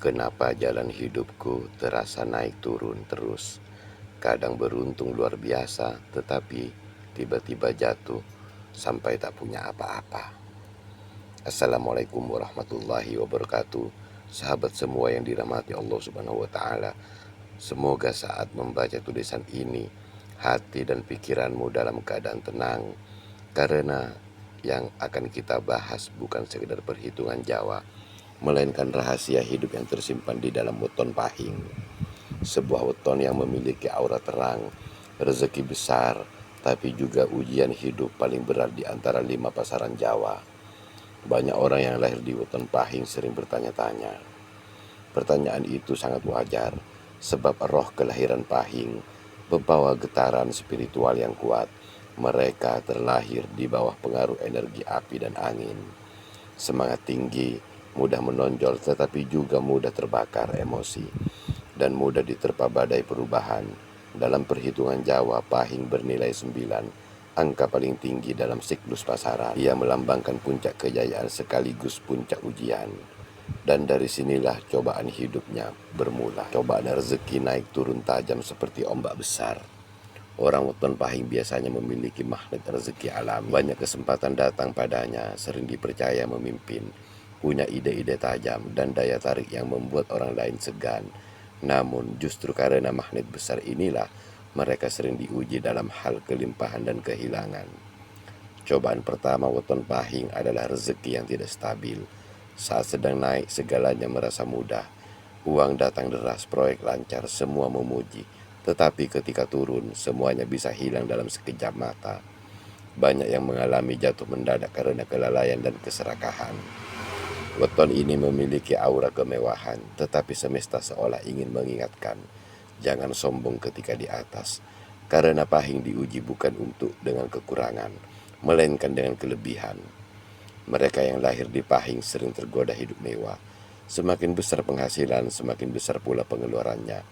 Kenapa jalan hidupku terasa naik turun terus? Kadang beruntung luar biasa, tetapi tiba-tiba jatuh sampai tak punya apa-apa. Assalamualaikum warahmatullahi wabarakatuh. Sahabat semua yang dirahmati Allah Subhanahu wa taala. Semoga saat membaca tulisan ini, hati dan pikiranmu dalam keadaan tenang, karena yang akan kita bahas bukan sekedar perhitungan Jawa, melainkan rahasia hidup yang tersimpan di dalam weton pahing. Sebuah weton yang memiliki aura terang, rezeki besar, tapi juga ujian hidup paling berat di antara 5 pasaran Jawa. Banyak orang yang lahir di weton pahing sering bertanya-tanya. Pertanyaan itu sangat wajar, sebab roh kelahiran pahing membawa getaran spiritual yang kuat. Mereka terlahir di bawah pengaruh energi api dan angin. Semangat tinggi, mudah menonjol tetapi juga mudah terbakar emosi, dan mudah diterpa badai perubahan. Dalam perhitungan Jawa, pahing bernilai 9, angka paling tinggi dalam siklus pasaran. Ia melambangkan puncak kejayaan sekaligus puncak ujian. Dan dari sinilah cobaan hidupnya bermula. Cobaan rezeki naik turun tajam seperti ombak besar. Orang weton pahing biasanya memiliki magnet rezeki alami. Banyak kesempatan datang padanya, sering dipercaya memimpin, punya ide-ide tajam dan daya tarik yang membuat orang lain segan. Namun justru karena magnet besar inilah mereka sering diuji dalam hal kelimpahan dan kehilangan. Cobaan pertama weton pahing adalah rezeki yang tidak stabil. Saat sedang naik segalanya merasa mudah. Uang datang deras, proyek lancar, semua memuji. Tetapi ketika turun, semuanya bisa hilang dalam sekejap mata. Banyak yang mengalami jatuh mendadak karena kelalaian dan keserakahan. Weton ini memiliki aura kemewahan, tetapi semesta seolah ingin mengingatkan, jangan sombong ketika di atas. Karena pahing diuji bukan untuk dengan kekurangan, melainkan dengan kelebihan. Mereka yang lahir di pahing sering tergoda hidup mewah. Semakin besar penghasilan, semakin besar pula pengeluarannya.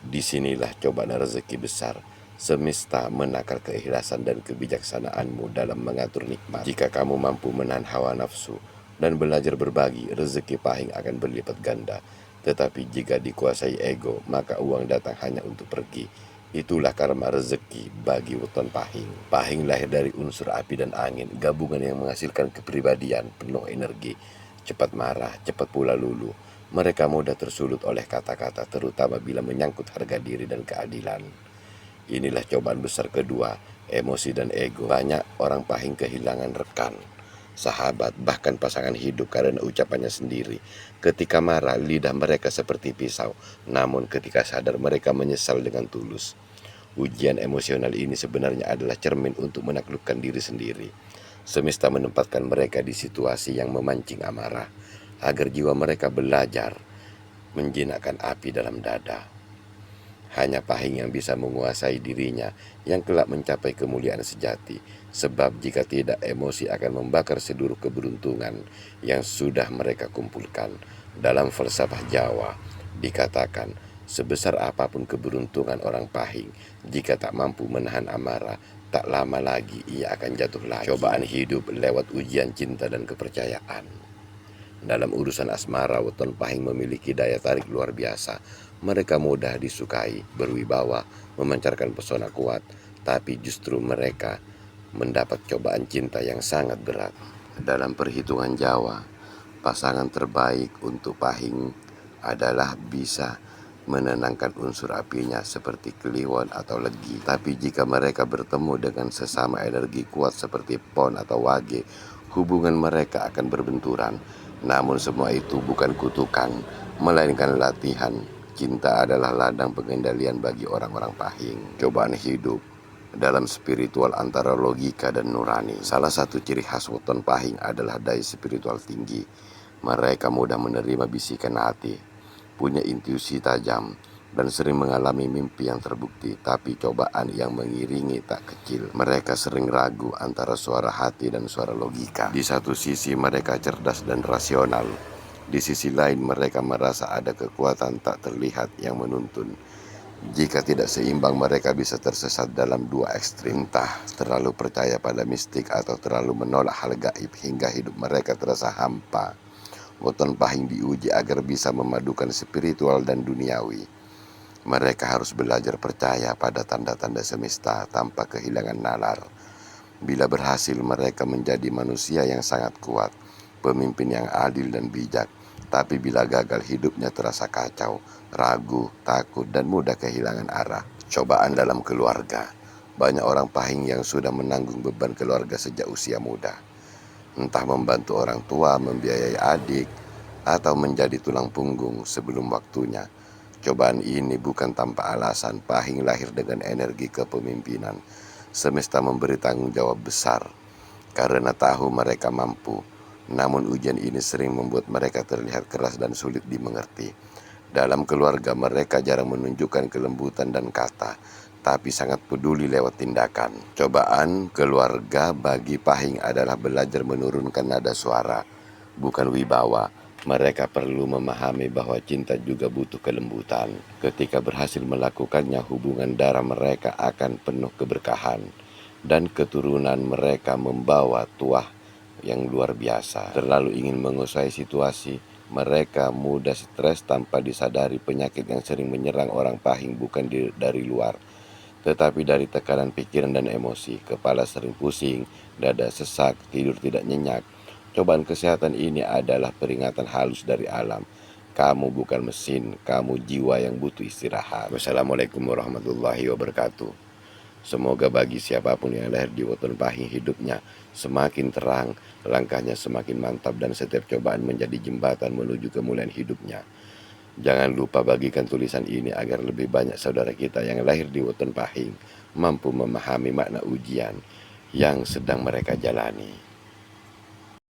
Disinilah cobaan rezeki besar. Semesta menakar keikhlasan dan kebijaksanaanmu dalam mengatur nikmat. Jika kamu mampu menahan hawa nafsu dan belajar berbagi, rezeki pahing akan berlipat ganda. Tetapi jika dikuasai ego, maka uang datang hanya untuk pergi. Itulah karma rezeki bagi weton pahing. Pahing lahir dari unsur api dan angin, gabungan yang menghasilkan kepribadian penuh energi, cepat marah, cepat pula luluh. Mereka mudah tersulut oleh kata-kata, terutama bila menyangkut harga diri dan keadilan. Inilah cobaan besar kedua, emosi dan ego. Banyak orang pahing kehilangan rekan, sahabat, bahkan pasangan hidup karena ucapannya sendiri. Ketika marah, lidah mereka seperti pisau, namun ketika sadar mereka menyesal dengan tulus. Ujian emosional ini sebenarnya adalah cermin untuk menaklukkan diri sendiri. Semesta menempatkan mereka di situasi yang memancing amarah, agar jiwa mereka belajar menjinakkan api dalam dada. Hanya pahing yang bisa menguasai dirinya yang kelak mencapai kemuliaan sejati. Sebab jika tidak, emosi akan membakar seluruh keberuntungan yang sudah mereka kumpulkan. Dalam falsafah Jawa dikatakan, sebesar apapun keberuntungan orang pahing, jika tak mampu menahan amarah, tak lama lagi ia akan jatuh lagi. Cobaan hidup lewat ujian cinta dan kepercayaan. Dalam urusan asmara, weton pahing memiliki daya tarik luar biasa. Mereka mudah disukai, berwibawa, memancarkan pesona kuat, tapi justru mereka mendapat cobaan cinta yang sangat berat. Dalam perhitungan Jawa, pasangan terbaik untuk pahing adalah bisa menenangkan unsur apinya seperti kliwon atau legi. Tapi jika mereka bertemu dengan sesama energi kuat seperti pon atau wage, hubungan mereka akan berbenturan. Namun semua itu bukan kutukan, melainkan latihan. Cinta adalah ladang pengendalian bagi orang-orang pahing. Cobaan hidup dalam spiritual antara logika dan nurani. Salah satu ciri khas weton pahing adalah daya spiritual tinggi. Mereka mudah menerima bisikan hati, punya intuisi tajam, dan sering mengalami mimpi yang terbukti. Tapi cobaan yang mengiringi tak kecil. Mereka sering ragu antara suara hati dan suara logika. Di satu sisi mereka cerdas dan rasional, di sisi lain mereka merasa ada kekuatan tak terlihat yang menuntun. Jika tidak seimbang, mereka bisa tersesat dalam dua ekstrim, entah terlalu percaya pada mistik atau terlalu menolak hal gaib hingga hidup mereka terasa hampa. Weton Pahing diuji agar bisa memadukan spiritual dan duniawi. Mereka harus belajar percaya pada tanda-tanda semesta tanpa kehilangan nalar. Bila berhasil, mereka menjadi manusia yang sangat kuat, pemimpin yang adil dan bijak. Tapi bila gagal, hidupnya terasa kacau, ragu, takut, dan mudah kehilangan arah. Cobaan dalam keluarga. Banyak orang Pahing yang sudah menanggung beban keluarga sejak usia muda. Entah membantu orang tua, membiayai adik, atau menjadi tulang punggung sebelum waktunya. Cobaan ini bukan tanpa alasan. Pahing lahir dengan energi kepemimpinan. Semesta memberi tanggung jawab besar karena tahu mereka mampu. Namun ujian ini sering membuat mereka terlihat keras dan sulit dimengerti. Dalam keluarga mereka jarang menunjukkan kelembutan dan kata, tapi sangat peduli lewat tindakan. Cobaan keluarga bagi Pahing adalah belajar menurunkan nada suara, bukan wibawa. Mereka perlu memahami bahwa cinta juga butuh kelembutan. Ketika berhasil melakukannya, hubungan darah mereka akan penuh keberkahan, dan keturunan mereka membawa tuah yang luar biasa. Terlalu ingin menguasai situasi, mereka mudah stres tanpa disadari. Penyakit yang sering menyerang orang Pahing bukan dari luar, tetapi dari tekanan pikiran dan emosi. Kepala sering pusing, dada sesak, tidur tidak nyenyak. Cobaan kesehatan ini adalah peringatan halus dari alam. Kamu bukan mesin, kamu jiwa yang butuh istirahat. Wassalamualaikum warahmatullahi wabarakatuh. Semoga bagi siapapun yang lahir di Weton Pahing, hidupnya semakin terang, langkahnya semakin mantap, dan setiap cobaan menjadi jembatan menuju kemuliaan hidupnya. Jangan lupa bagikan tulisan ini agar lebih banyak saudara kita yang lahir di Weton Pahing mampu memahami makna ujian yang sedang mereka jalani.